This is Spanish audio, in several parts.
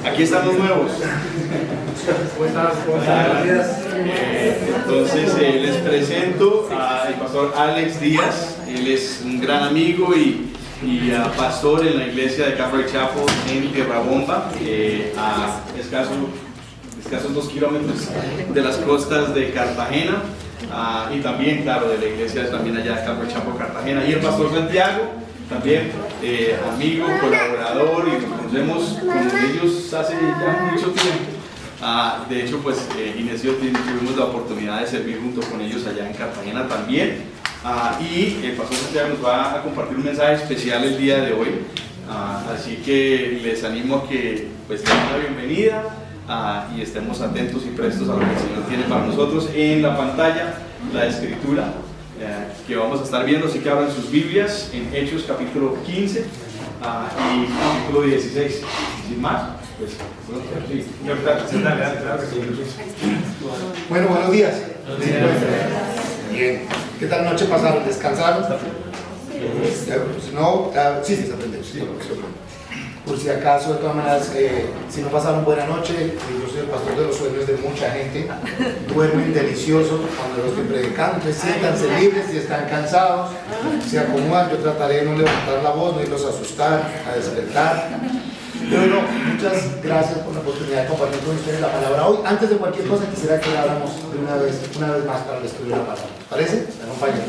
Aquí están los nuevos. ¿Cómo estás? Gracias. Entonces les presento al pastor Alex Díaz. Él es un gran amigo y pastor en la iglesia de Calvary Chapel en Tierrabomba, a escasos 2 kilómetros de las costas de Cartagena, y también, claro, de la iglesia también allá de Calvary Chapel, Cartagena. Y el pastor Santiago, también amigo, colaborador, y nos conocemos con ellos hace ya mucho tiempo. De hecho, pues Inés y yo tuvimos la oportunidad de servir junto con ellos allá en Cartagena también. Y el pastor Santiago nos va a compartir un mensaje especial el día de hoy. Así que les animo a que pues den la bienvenida y estemos atentos y prestos a lo que el Señor tiene para nosotros. En la pantalla, la escritura que vamos a estar viendo, así que abran sus Biblias en Hechos capítulo 15 y capítulo 16. Sin más, pues, sí. Bueno, buenos días. Bien. ¿Qué tal noche pasaron? ¿Descansaron? Si no, sí, se aprende. Por si acaso, de todas maneras, si no pasaron buena noche, yo soy el pastor de los sueños de mucha gente, duermen delicioso cuando lo estoy predicando, entonces siéntanse libres si están cansados, se acomodan, yo trataré de no levantar la voz, no irlos a asustar, a despertar. Pero no, muchas gracias por la oportunidad de compartir con ustedes la palabra hoy. Antes de cualquier cosa quisiera que habláramos de una vez más para el estudio de la palabra. ¿Parece? ¿Me acompañan?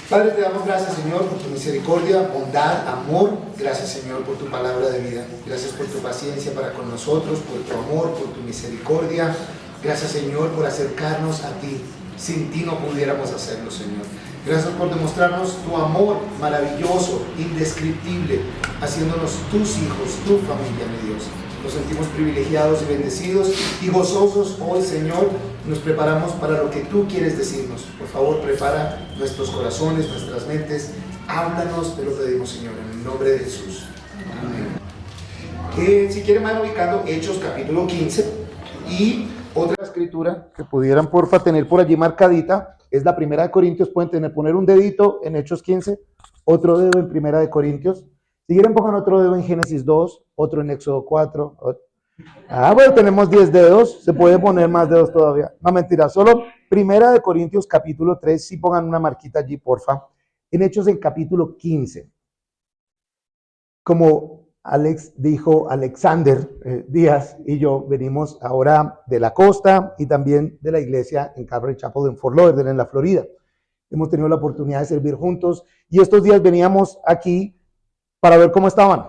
Padre, te damos gracias, Señor, por tu misericordia, bondad, amor. Gracias, Señor, por tu palabra de vida. Gracias por tu paciencia para con nosotros, por tu amor, por tu misericordia. Gracias, Señor, por acercarnos a ti. Sin ti no pudiéramos hacerlo, Señor. Gracias por demostrarnos tu amor maravilloso, indescriptible, haciéndonos tus hijos, tu familia, mi Dios. Nos sentimos privilegiados y bendecidos y gozosos hoy, Señor. Nos preparamos para lo que tú quieres decirnos. Por favor, prepara nuestros corazones, nuestras mentes. Háblanos, te lo pedimos, Señor, en el nombre de Jesús. Amén. Si quieren, van ubicando Hechos capítulo 15 y otra escritura que pudieran, porfa, tener por allí marcadita. Es la primera de Corintios. Pueden poner un dedito en Hechos 15, otro dedo en primera de Corintios. Si quieren, pongan otro dedo en Génesis 2, otro en Éxodo 4. Bueno, tenemos 10 dedos, se puede poner más dedos todavía. No, mentira, solo primera de Corintios capítulo 3, si pongan una marquita allí, porfa. En Hechos en capítulo 15. Como Alex dijo, Alexander Díaz y yo venimos ahora de la costa y también de la iglesia en Calvary Chapel en Fort Lauderdale, en la Florida. Hemos tenido la oportunidad de servir juntos y estos días veníamos aquí para ver cómo estaban,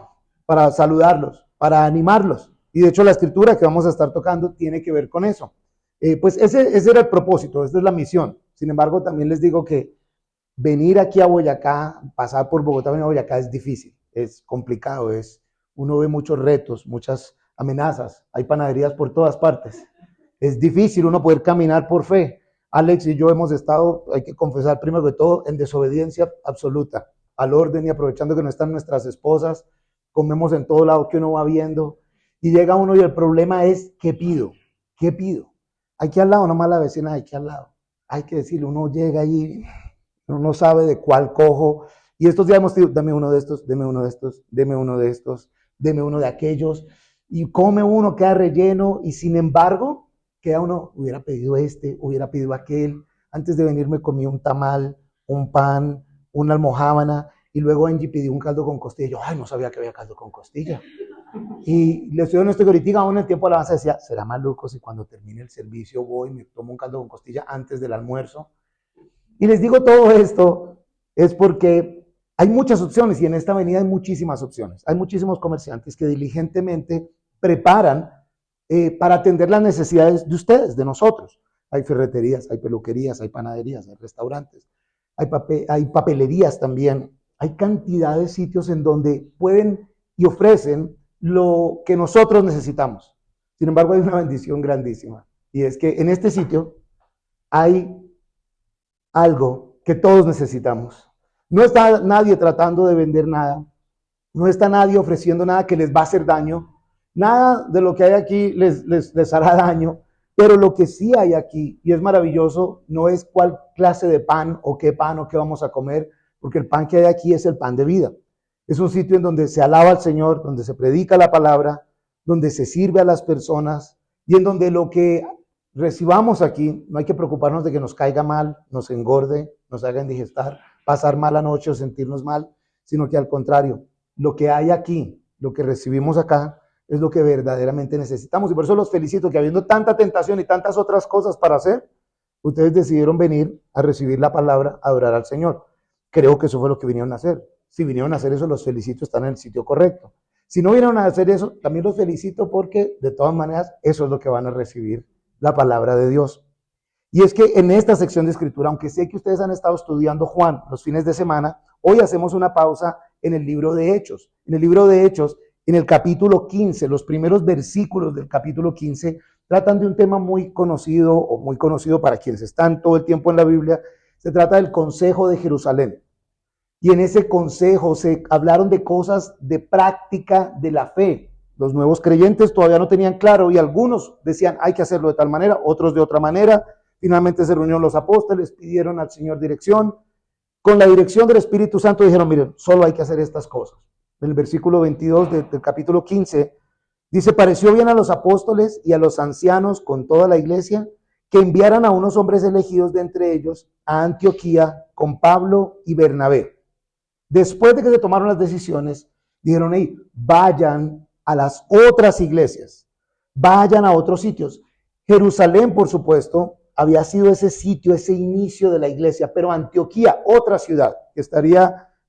para saludarlos, para animarlos. Y de hecho la escritura que vamos a estar tocando tiene que ver con eso. Pues ese era el propósito, esa es la misión. Sin embargo, también les digo que venir aquí a Boyacá, pasar por Bogotá, venir a Boyacá es difícil, es complicado, uno ve muchos retos, muchas amenazas, hay panaderías por todas partes. Es difícil uno poder caminar por fe. Alex y yo hemos estado, hay que confesar primero que todo, en desobediencia absoluta al orden y aprovechando que no están nuestras esposas, comemos en todo lado que uno va viendo y llega uno y el problema es, ¿qué pido? ¿Qué pido? Aquí al lado, nomás la vecina de aquí al lado. Hay que decirle, uno llega allí, uno no sabe de cuál cojo y estos días hemos dicho, dame uno de estos, deme uno de estos, deme uno de estos, deme uno de aquellos y come uno, queda relleno y sin embargo, queda uno, hubiera pedido hubiera pedido aquel, antes de venir me comí un tamal, un pan, una almojábana, y luego Angie pidió un caldo con costilla. Yo, no sabía que había caldo con costilla. Y le estoy honesto que ahorita aún en el tiempo de alabanza decía, será maluco si cuando termine el servicio voy y me tomo un caldo con costilla antes del almuerzo. Y les digo todo esto es porque hay muchas opciones y en esta avenida hay muchísimas opciones. Hay muchísimos comerciantes que diligentemente preparan para atender las necesidades de ustedes, de nosotros. Hay ferreterías, hay peluquerías, hay panaderías, hay restaurantes. Hay papelerías también, hay cantidad de sitios en donde pueden y ofrecen lo que nosotros necesitamos. Sin embargo, hay una bendición grandísima y es que en este sitio hay algo que todos necesitamos. No está nadie tratando de vender nada, no está nadie ofreciendo nada que les va a hacer daño, nada de lo que hay aquí les hará daño. Pero lo que sí hay aquí, y es maravilloso, no es cuál clase de pan o qué vamos a comer, porque el pan que hay aquí es el pan de vida. Es un sitio en donde se alaba al Señor, donde se predica la palabra, donde se sirve a las personas y en donde lo que recibamos aquí, no hay que preocuparnos de que nos caiga mal, nos engorde, nos haga indigestar, pasar mala noche o sentirnos mal, sino que al contrario, lo que hay aquí, lo que recibimos acá, es lo que verdaderamente necesitamos. Y por eso los felicito que habiendo tanta tentación y tantas otras cosas para hacer, ustedes decidieron venir a recibir la palabra, a adorar al Señor. Creo que eso fue lo que vinieron a hacer. Si vinieron a hacer eso, los felicito, están en el sitio correcto. Si no vinieron a hacer eso, también los felicito porque de todas maneras eso es lo que van a recibir, la palabra de Dios. Y es que en esta sección de escritura, aunque sé que ustedes han estado estudiando Juan los fines de semana, hoy hacemos una pausa en el libro de Hechos. En el libro de Hechos, en el capítulo 15, los primeros versículos del capítulo 15 tratan de un tema muy conocido o muy conocido para quienes están todo el tiempo en la Biblia. Se trata del Consejo de Jerusalén. Y en ese consejo se hablaron de cosas de práctica de la fe. Los nuevos creyentes todavía no tenían claro y algunos decían hay que hacerlo de tal manera, otros de otra manera. Finalmente se reunieron los apóstoles, pidieron al Señor dirección. Con la dirección del Espíritu Santo dijeron, miren, solo hay que hacer estas cosas. En el versículo 22 del capítulo 15 dice, pareció bien a los apóstoles y a los ancianos con toda la iglesia que enviaran a unos hombres elegidos de entre ellos a Antioquía con Pablo y Bernabé. Después de que se tomaron las decisiones, dijeron, hey, vayan a las otras iglesias, vayan a otros sitios. Jerusalén, por supuesto, había sido ese sitio, ese inicio de la iglesia, pero Antioquía, otra ciudad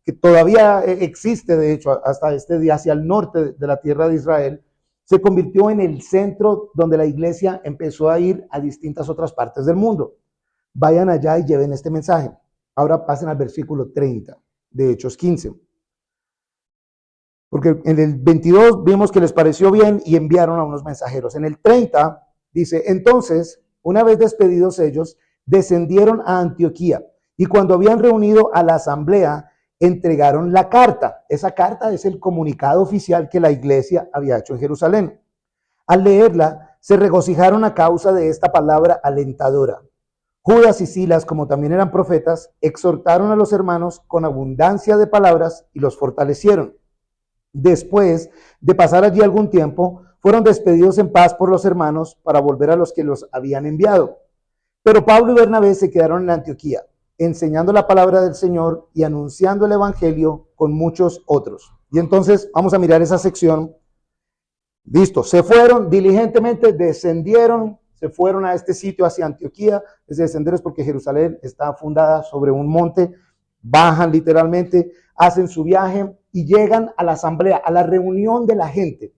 que todavía existe, de hecho, hasta este día, hacia el norte de la tierra de Israel, se convirtió en el centro donde la iglesia empezó a ir a distintas otras partes del mundo. Vayan allá y lleven este mensaje. Ahora pasen al versículo 30 de Hechos 15. Porque en el 22 vimos que les pareció bien y enviaron a unos mensajeros. En el 30 dice, entonces, una vez despedidos ellos, descendieron a Antioquía y cuando habían reunido a la asamblea, entregaron la carta. Esa carta es el comunicado oficial que la iglesia había hecho en Jerusalén. Al leerla, se regocijaron a causa de esta palabra alentadora. Judas y Silas, como también eran profetas, exhortaron a los hermanos con abundancia de palabras y los fortalecieron. Después de pasar allí algún tiempo, fueron despedidos en paz por los hermanos para volver a los que los habían enviado. Pero Pablo y Bernabé se quedaron en Antioquía, enseñando la palabra del Señor y anunciando el evangelio con muchos otros. Y entonces vamos a mirar esa sección. Listo, se fueron diligentemente, descendieron, se fueron a este sitio hacia Antioquía. Es descender es porque Jerusalén está fundada sobre un monte, bajan literalmente, hacen su viaje y llegan a la asamblea, a la reunión de la gente.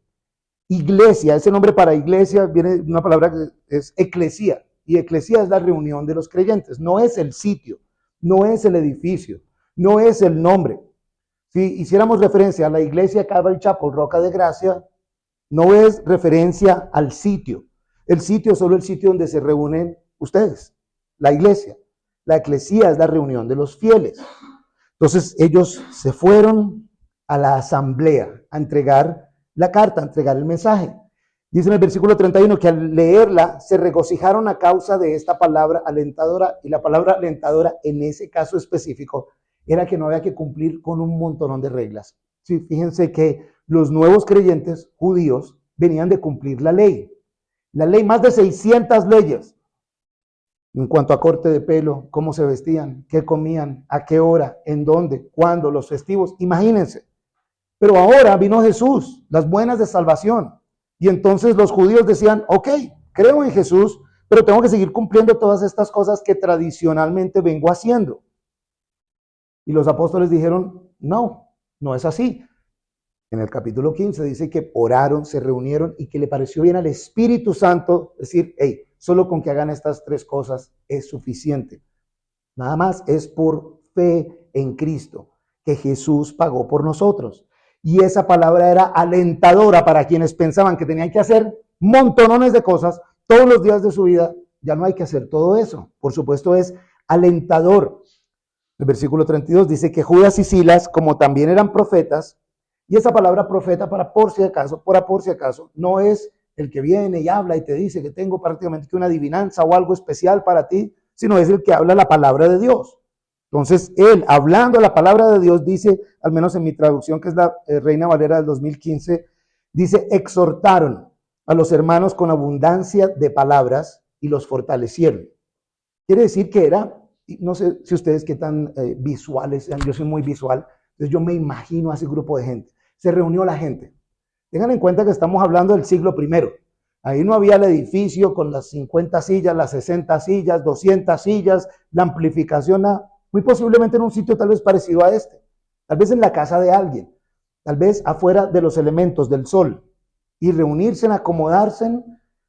Iglesia, ese nombre para iglesia viene de una palabra que es eclesía, y eclesía es la reunión de los creyentes, no es el sitio, no es el edificio, no es el nombre. Si hiciéramos referencia a la iglesia Calvary Chapel, Roca de Gracia, no es referencia al sitio. El sitio es solo el sitio donde se reúnen ustedes, la iglesia. La eclesía es la reunión de los fieles. Entonces ellos se fueron a la asamblea a entregar la carta, a entregar el mensaje. Dice en el versículo 31 que al leerla se regocijaron a causa de esta palabra alentadora, y la palabra alentadora en ese caso específico era que no había que cumplir con un montonón de reglas. Sí, fíjense que los nuevos creyentes judíos venían de cumplir la ley, más de 600 leyes en cuanto a corte de pelo, cómo se vestían, qué comían, a qué hora, en dónde, cuándo, los festivos, imagínense. Pero ahora vino Jesús, las buenas de salvación. Y entonces los judíos decían, ok, creo en Jesús, pero tengo que seguir cumpliendo todas estas cosas que tradicionalmente vengo haciendo. Y los apóstoles dijeron, no, no es así. En el capítulo 15 dice que oraron, se reunieron y que le pareció bien al Espíritu Santo decir, hey, solo con que hagan estas tres cosas es suficiente. Nada más es por fe en Cristo, que Jesús pagó por nosotros. Y esa palabra era alentadora para quienes pensaban que tenían que hacer montonones de cosas todos los días de su vida. Ya no hay que hacer todo eso. Por supuesto es alentador. El versículo 32 dice que Judas y Silas, como también eran profetas, y esa palabra profeta para por si acaso, no es el que viene y habla y te dice que tengo prácticamente que una adivinanza o algo especial para ti, sino es el que habla la palabra de Dios. Entonces, él, hablando la palabra de Dios, dice, al menos en mi traducción, que es la Reina Valera del 2015, Dice, exhortaron a los hermanos con abundancia de palabras y los fortalecieron. Quiere decir que era, no sé si ustedes qué tan visuales sean, yo soy muy visual, entonces yo me imagino a ese grupo de gente. Se reunió la gente. Tengan en cuenta que estamos hablando del siglo I. Ahí no había el edificio con las 50 sillas, las 60 sillas, 200 sillas, la amplificación, muy posiblemente en un sitio tal vez parecido a este, tal vez en la casa de alguien, tal vez afuera de los elementos del sol, y reunirse, acomodarse.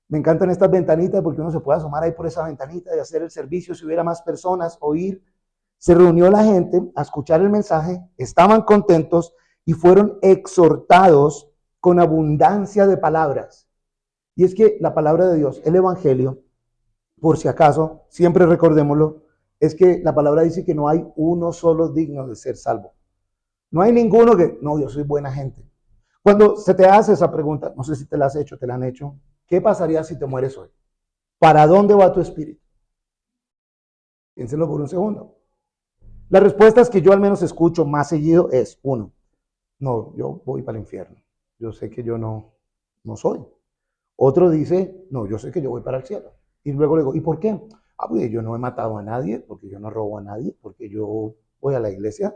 Me encantan estas ventanitas porque uno se puede asomar ahí por esa ventanita y hacer el servicio si hubiera más personas, oír. Se reunió la gente a escuchar el mensaje, estaban contentos y fueron exhortados con abundancia de palabras. Y es que la palabra de Dios, el Evangelio, por si acaso, siempre recordémoslo, es que la palabra dice que no hay uno solo digno de ser salvo. No hay ninguno que, no, yo soy buena gente. Cuando se te hace esa pregunta, no sé si te la has hecho, te la han hecho, ¿qué pasaría si te mueres hoy? ¿Para dónde va tu espíritu? Piénselo por un segundo. Las respuestas que yo al menos escucho más seguido es, uno, no, yo voy para el infierno. Yo sé que yo no soy. Otro dice, no, yo sé que yo voy para el cielo. Y luego le digo, ¿y por qué? Pues yo no he matado a nadie, porque yo no robo a nadie, porque yo voy a la iglesia,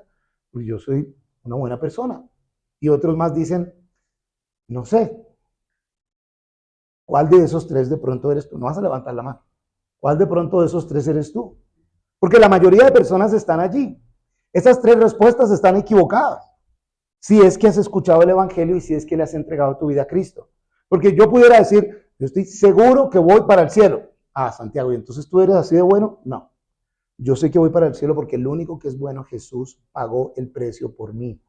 pues yo soy una buena persona. Y otros más dicen, no sé, ¿cuál de esos tres de pronto eres tú? No vas a levantar la mano. ¿Cuál de pronto de esos tres eres tú? Porque la mayoría de personas están allí. Esas tres respuestas están equivocadas. Si es que has escuchado el Evangelio y si es que le has entregado tu vida a Cristo. Porque yo pudiera decir, yo estoy seguro que voy para el cielo. Ah, Santiago, ¿y entonces tú eres así de bueno? No. Yo sé que voy para el cielo porque el único que es bueno, Jesús, pagó el precio por mí.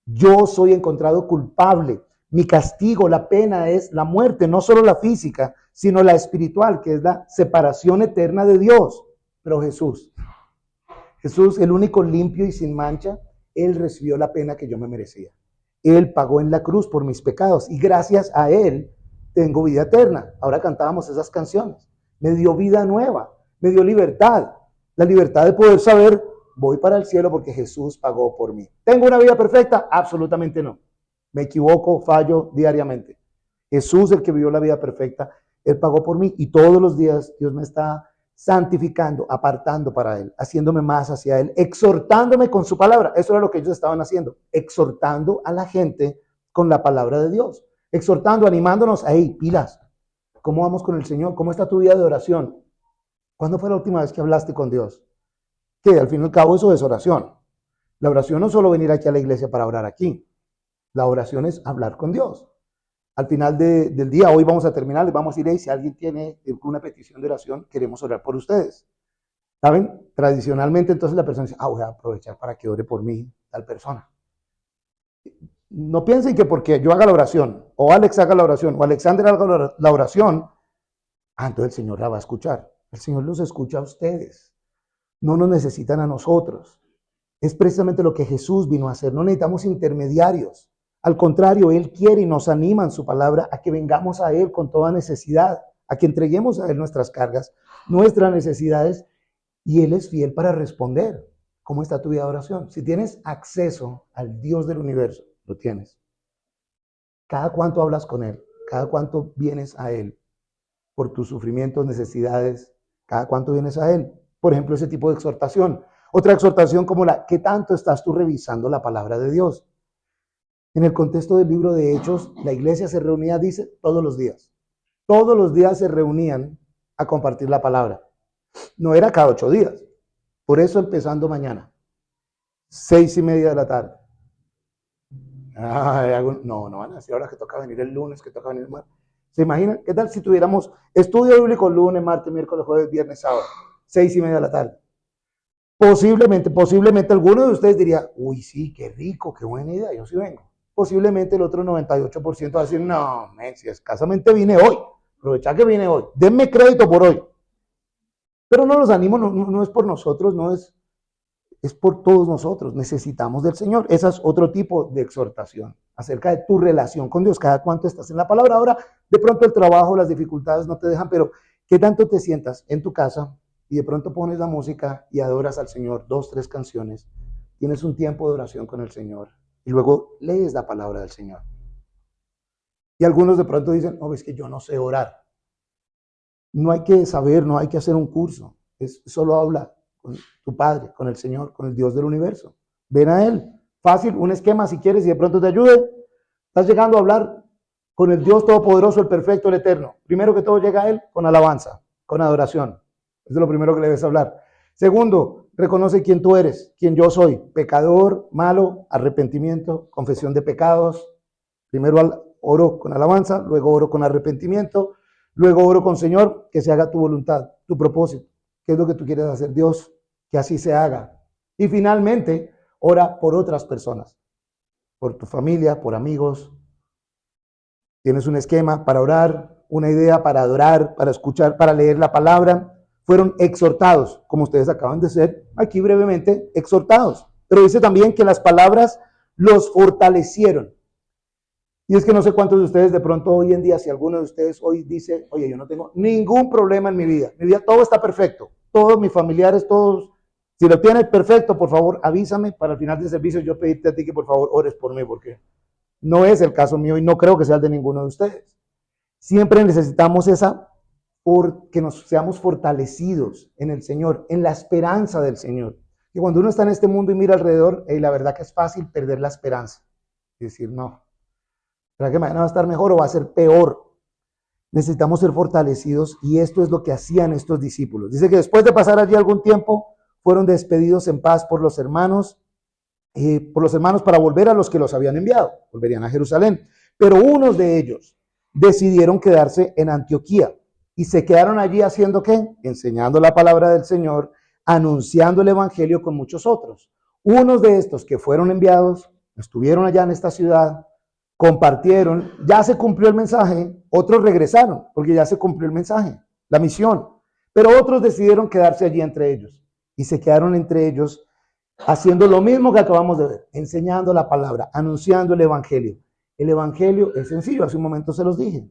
Yo soy encontrado culpable. Mi castigo, la pena es la muerte, no solo la física, sino la espiritual, que es la separación eterna de Dios. Pero Jesús, el único limpio y sin mancha, Él recibió la pena que yo me merecía. Él pagó en la cruz por mis pecados y gracias a Él tengo vida eterna. Ahora cantábamos esas canciones. Me dio vida nueva, me dio libertad. La libertad de poder saber, voy para el cielo porque Jesús pagó por mí. ¿Tengo una vida perfecta? Absolutamente no. Me equivoco, fallo diariamente. Jesús, el que vivió la vida perfecta, Él pagó por mí y todos los días Dios me está santificando, apartando para Él, haciéndome más hacia Él, exhortándome con su palabra. Eso era lo que ellos estaban haciendo, exhortando a la gente con la palabra de Dios, exhortando, animándonos, hey, pilas, ¿cómo vamos con el Señor? ¿Cómo está tu vida de oración? ¿Cuándo fue la última vez que hablaste con Dios? Que al fin y al cabo eso es oración. La oración no es solo venir aquí a la iglesia para orar aquí. La oración es hablar con Dios. Al final del día, hoy vamos a terminar, les vamos a decir, hey, si alguien tiene una petición de oración, queremos orar por ustedes. ¿Saben? Tradicionalmente entonces la persona dice, voy a aprovechar para que ore por mí tal persona. No piensen que porque yo haga la oración, o Alex haga la oración, o Alexander haga la oración, entonces el Señor la va a escuchar. El Señor los escucha a ustedes. No nos necesitan a nosotros. Es precisamente lo que Jesús vino a hacer. No necesitamos intermediarios. Al contrario, Él quiere y nos anima en su palabra a que vengamos a Él con toda necesidad, a que entreguemos a Él nuestras cargas, nuestras necesidades, y Él es fiel para responder. ¿Cómo está tu vida de oración? Si tienes acceso al Dios del universo, lo tienes. ¿Cada cuánto hablas con Él? ¿Cada cuánto vienes a Él por tus sufrimientos, necesidades? ¿Cada cuánto vienes a Él? Por ejemplo, ese tipo de exhortación. Otra exhortación como ¿qué tanto estás tú revisando la palabra de Dios? En el contexto del libro de Hechos, la iglesia se reunía, dice, todos los días. Todos los días se reunían a compartir la palabra. No era cada 8 días. Por eso empezando mañana, 6:30 de la tarde. No van a decir ahora que toca venir el lunes, que toca venir el martes. ¿Se imaginan? ¿Qué tal si tuviéramos estudio bíblico lunes, martes, miércoles, jueves, viernes, sábado? 6:30 de la tarde. Posiblemente alguno de ustedes diría, uy, sí, qué rico, qué buena idea, yo sí vengo. Posiblemente el otro 98% va a decir, no, si escasamente vine hoy, aprovechá que vine hoy, denme crédito por hoy. Pero no los animo, no es por nosotros, es por todos nosotros, necesitamos del Señor. Ese es otro tipo de exhortación, acerca de tu relación con Dios, cada cuánto estás en la palabra. Ahora, de pronto el trabajo, las dificultades no te dejan, pero ¿qué tanto te sientas en tu casa y de pronto pones la música y adoras al Señor, 2, 3 canciones, tienes un tiempo de oración con el Señor y luego lees la palabra del Señor? Y algunos de pronto dicen, no, es que yo no sé orar. No hay que saber, no hay que hacer un curso. Es solo habla con tu Padre, con el Señor, con el Dios del universo. Ven a Él. Fácil, un esquema si quieres y de pronto te ayude. Estás llegando a hablar con el Dios Todopoderoso, el Perfecto, el Eterno. Primero que todo llega a Él con alabanza, con adoración. Eso es lo primero que le debes hablar. Segundo, reconoce quién tú eres, quién yo soy. Pecador, malo, arrepentimiento, confesión de pecados. Primero oro con alabanza, luego oro con arrepentimiento, luego oro con Señor, que se haga tu voluntad, tu propósito. ¿Qué es lo que tú quieres hacer, Dios? Que así se haga. Y finalmente, ora por otras personas, por tu familia, por amigos. Tienes un esquema para orar, una idea para adorar, para escuchar, para leer la palabra. Fueron exhortados, como ustedes acaban de ser, aquí brevemente exhortados. Pero dice también que las palabras los fortalecieron. Y es que no sé cuántos de ustedes de pronto hoy en día, si alguno de ustedes hoy dice, oye, yo no tengo ningún problema en mi vida todo está perfecto, todos mis familiares, todos, si lo tienes perfecto, por favor avísame para el final del servicio yo pedirte a ti que por favor ores por mí, porque no es el caso mío y no creo que sea el de ninguno de ustedes. Siempre necesitamos que nos seamos fortalecidos en el Señor, en la esperanza del Señor. Y cuando uno está en este mundo y mira alrededor, la verdad que es fácil perder la esperanza y decir, no, ¿será que mañana va a estar mejor o va a ser peor? Necesitamos ser fortalecidos y esto es lo que hacían estos discípulos. Dice que después de pasar allí algún tiempo, fueron despedidos en paz por los hermanos para volver a los que los habían enviado. Volverían a Jerusalén. Pero unos de ellos decidieron quedarse en Antioquía y se quedaron allí haciendo ¿qué? Enseñando la palabra del Señor, anunciando el evangelio con muchos otros. Unos de estos que fueron enviados, estuvieron allá en esta ciudad, compartieron, ya se cumplió el mensaje, otros regresaron porque ya se cumplió el mensaje, la misión, pero otros decidieron quedarse allí entre ellos y se quedaron entre ellos haciendo lo mismo que acabamos de ver, enseñando la palabra, anunciando el evangelio. El evangelio es sencillo, hace un momento se los dije,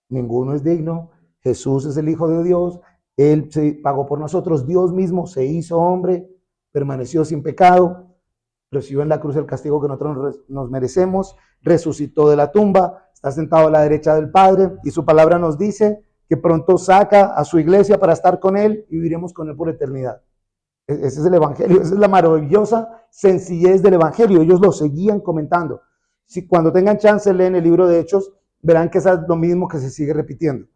ninguno es digno, Jesús es el Hijo de Dios, Él se pagó por nosotros, Dios mismo se hizo hombre, permaneció sin pecado, recibió en la cruz el castigo que nosotros nos merecemos, resucitó de la tumba, está sentado a la derecha del Padre y su palabra nos dice que pronto saca a su iglesia para estar con Él y viviremos con Él por eternidad. Ese es el evangelio, esa es la maravillosa sencillez del evangelio. Ellos lo seguían comentando. Si cuando tengan chance leen el libro de Hechos, verán que es lo mismo que se sigue repitiendo.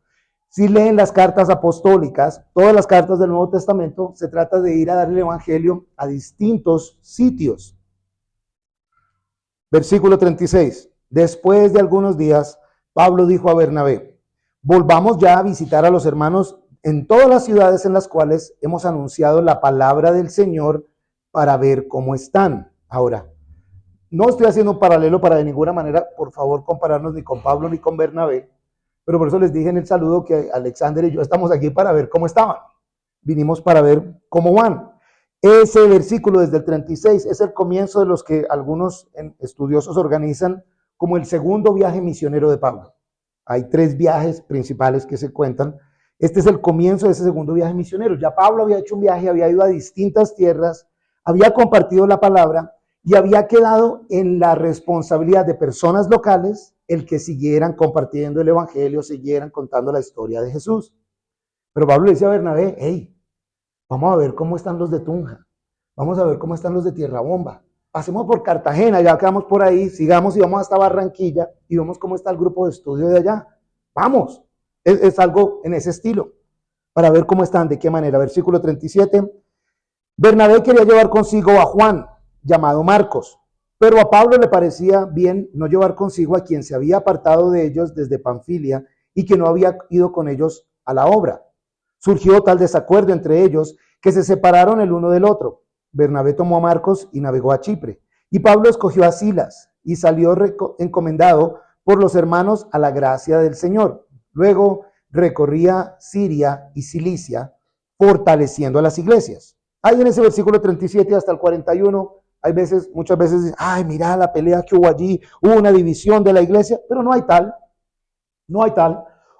Si leen las cartas apostólicas, todas las cartas del Nuevo Testamento, se trata de ir a dar el evangelio a distintos sitios. Versículo 36. Después de algunos días, Pablo dijo a Bernabé, volvamos ya a visitar a los hermanos en todas las ciudades en las cuales hemos anunciado la palabra del Señor para ver cómo están. Ahora, no estoy haciendo un paralelo para de ninguna manera, por favor, compararnos ni con Pablo ni con Bernabé, pero por eso les dije en el saludo que Alexander y yo estamos aquí para ver cómo estaban. Vinimos para ver cómo van. Ese versículo desde el 36 es el comienzo de los que algunos estudiosos organizan como el segundo viaje misionero de Pablo. Hay 3 viajes principales que se cuentan. Este es el comienzo de ese segundo viaje misionero. Ya Pablo había hecho un viaje, había ido a distintas tierras, había compartido la palabra y había quedado en la responsabilidad de personas locales el que siguieran compartiendo el evangelio, siguieran contando la historia de Jesús. Pero Pablo le dice a Bernabé, hey, vamos a ver cómo están los de Tunja, vamos a ver cómo están los de Tierra Bomba, pasemos por Cartagena, ya quedamos por ahí, sigamos y vamos hasta Barranquilla y vemos cómo está el grupo de estudio de allá. Vamos, es algo en ese estilo, para ver cómo están, de qué manera. Versículo 37, Bernabé quería llevar consigo a Juan, llamado Marcos, pero a Pablo le parecía bien no llevar consigo a quien se había apartado de ellos desde Panfilia y que no había ido con ellos a la obra. Surgió tal desacuerdo entre ellos que se separaron el uno del otro. Bernabé tomó a Marcos y navegó a Chipre. Y Pablo escogió a Silas y salió encomendado por los hermanos a la gracia del Señor. Luego recorría Siria y Cilicia, fortaleciendo a las iglesias. Ahí en ese versículo 37 hasta el 41, muchas veces dicen, ay, mira la pelea que hubo allí, hubo una división de la iglesia, pero no hay tal.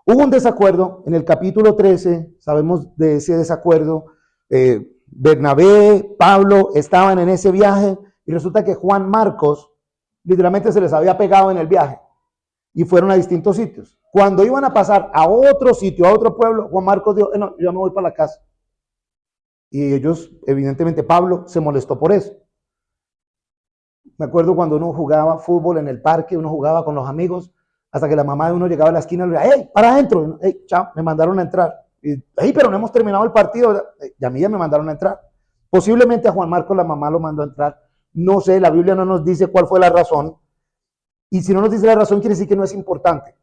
Hubo un desacuerdo en el capítulo 13, sabemos de ese desacuerdo. Bernabé, Pablo estaban en ese viaje y resulta que Juan Marcos literalmente se les había pegado en el viaje. y fueron a distintos sitios. Cuando iban a pasar a otro sitio, a otro pueblo, Juan Marcos dijo, no, yo me voy para la casa. Y ellos, evidentemente, Pablo se molestó por eso. Me acuerdo cuando uno jugaba fútbol en el parque, uno jugaba con los amigos, hasta que la mamá de uno llegaba a la esquina y le decía, ¡hey, para adentro! ¡Hey, chao! Me mandaron a entrar. Y, ¡hey, pero no hemos terminado el partido! Y a mí ya me mandaron a entrar. Posiblemente a Juan Marcos la mamá lo mandó a entrar. No sé, la Biblia no nos dice cuál fue la razón. Y si no nos dice la razón, quiere decir que no es importante.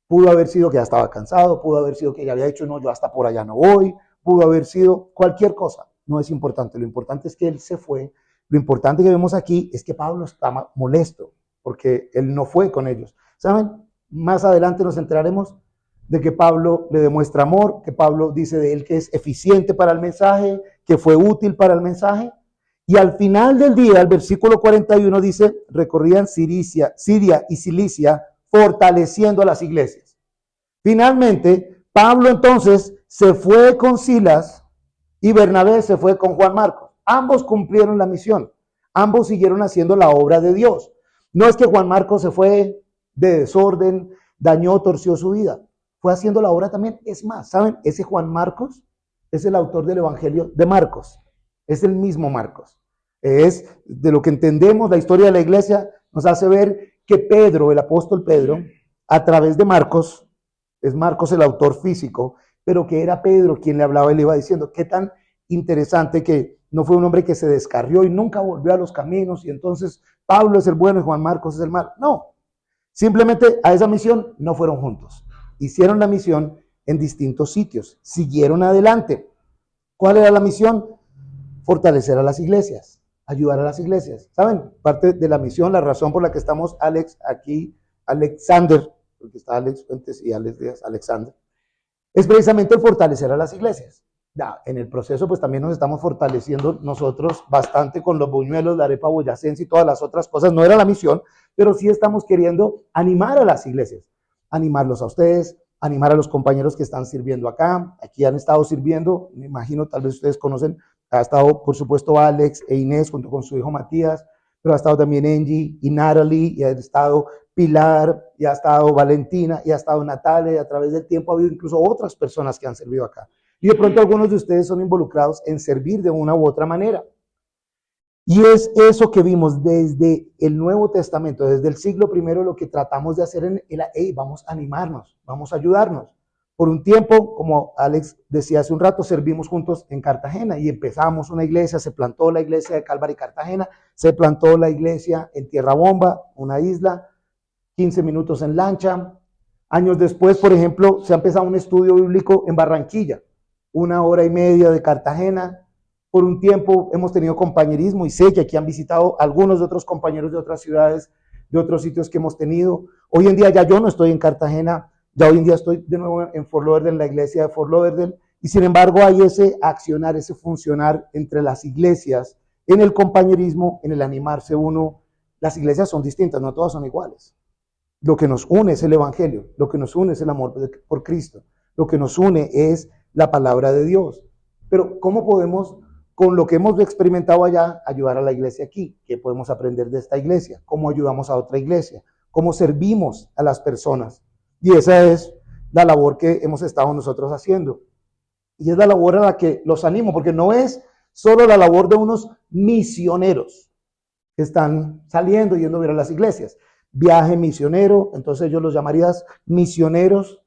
Pudo haber sido que ya estaba cansado, pudo haber sido que ya había dicho, no, yo hasta por allá no voy, pudo haber sido cualquier cosa. No es importante. Lo importante es que él se fue. Lo importante que vemos aquí es que Pablo está molesto porque él no fue con ellos. ¿Saben? Más adelante nos enteraremos de que Pablo le demuestra amor, que Pablo dice de él que es eficiente para el mensaje, que fue útil para el mensaje. Y al final del día, el versículo 41 dice, recorrían Siria y Cilicia, fortaleciendo a las iglesias. Finalmente, Pablo entonces se fue con Silas y Bernabé se fue con Juan Marcos. Ambos cumplieron la misión. Ambos siguieron haciendo la obra de Dios. No es que Juan Marcos se fue de desorden, dañó, torció su vida. Fue haciendo la obra también. Es más, ¿saben? Ese Juan Marcos es el autor del Evangelio de Marcos. Es el mismo Marcos. Es de lo que entendemos, la historia de la iglesia nos hace ver que Pedro, el apóstol Pedro, a través de Marcos, es Marcos el autor físico, pero que era Pedro quien le hablaba y le iba diciendo, qué tan interesante que no fue un hombre que se descarrió y nunca volvió a los caminos y entonces Pablo es el bueno y Juan Marcos es el malo. No, simplemente a esa misión no fueron juntos. Hicieron la misión en distintos sitios, siguieron adelante. ¿Cuál era la misión? Fortalecer a las iglesias, ayudar a las iglesias. ¿Saben? Parte de la misión, la razón por la que estamos Alexander, porque está Alex Fuentes y Alex Díaz, Alexander, es precisamente el fortalecer a las iglesias. Ya, en el proceso pues también nos estamos fortaleciendo nosotros bastante con los buñuelos, la arepa boyacense y todas las otras cosas. No era la misión, pero sí estamos queriendo animar a las iglesias, animarlos a ustedes, animar a los compañeros que están sirviendo acá. Aquí han estado sirviendo, me imagino, tal vez ustedes conocen, ha estado por supuesto Alex e Inés junto con su hijo Matías, pero ha estado también Angie y Natalie, y ha estado Pilar, y ha estado Valentina, y ha estado Natalia, y a través del tiempo ha habido incluso otras personas que han servido acá. Y de pronto algunos de ustedes son involucrados en servir de una u otra manera. Y es eso que vimos desde el Nuevo Testamento, desde el siglo I, lo que tratamos de hacer en el hey, vamos a animarnos, vamos a ayudarnos. Por un tiempo, como Alex decía hace un rato, servimos juntos en Cartagena y empezamos una iglesia, se plantó la iglesia de Calvary Cartagena, se plantó la iglesia en Tierra Bomba, una isla, 15 minutos en lancha. Años después, por ejemplo, se ha empezado un estudio bíblico en Barranquilla, 1 hora y media de Cartagena. Por un tiempo hemos tenido compañerismo y sé que aquí han visitado algunos de otros compañeros de otras ciudades, de otros sitios que hemos tenido. Hoy en día ya yo no estoy en Cartagena, ya hoy en día estoy de nuevo en Fort Lauderdale, en la iglesia de Fort Lauderdale, y sin embargo hay ese accionar, ese funcionar entre las iglesias, en el compañerismo, en el animarse uno. Las iglesias son distintas, no todas son iguales. Lo que nos une es el evangelio, lo que nos une es el amor por Cristo, lo que nos une es la palabra de Dios. Pero ¿cómo podemos, con lo que hemos experimentado allá, ayudar a la iglesia aquí? ¿Qué podemos aprender de esta iglesia? ¿Cómo ayudamos a otra iglesia? ¿Cómo servimos a las personas? Y esa es la labor que hemos estado nosotros haciendo. Y es la labor a la que los animo, porque no es solo la labor de unos misioneros que están saliendo y yendo a ver a las iglesias. Viaje misionero, entonces yo los llamaría misioneros.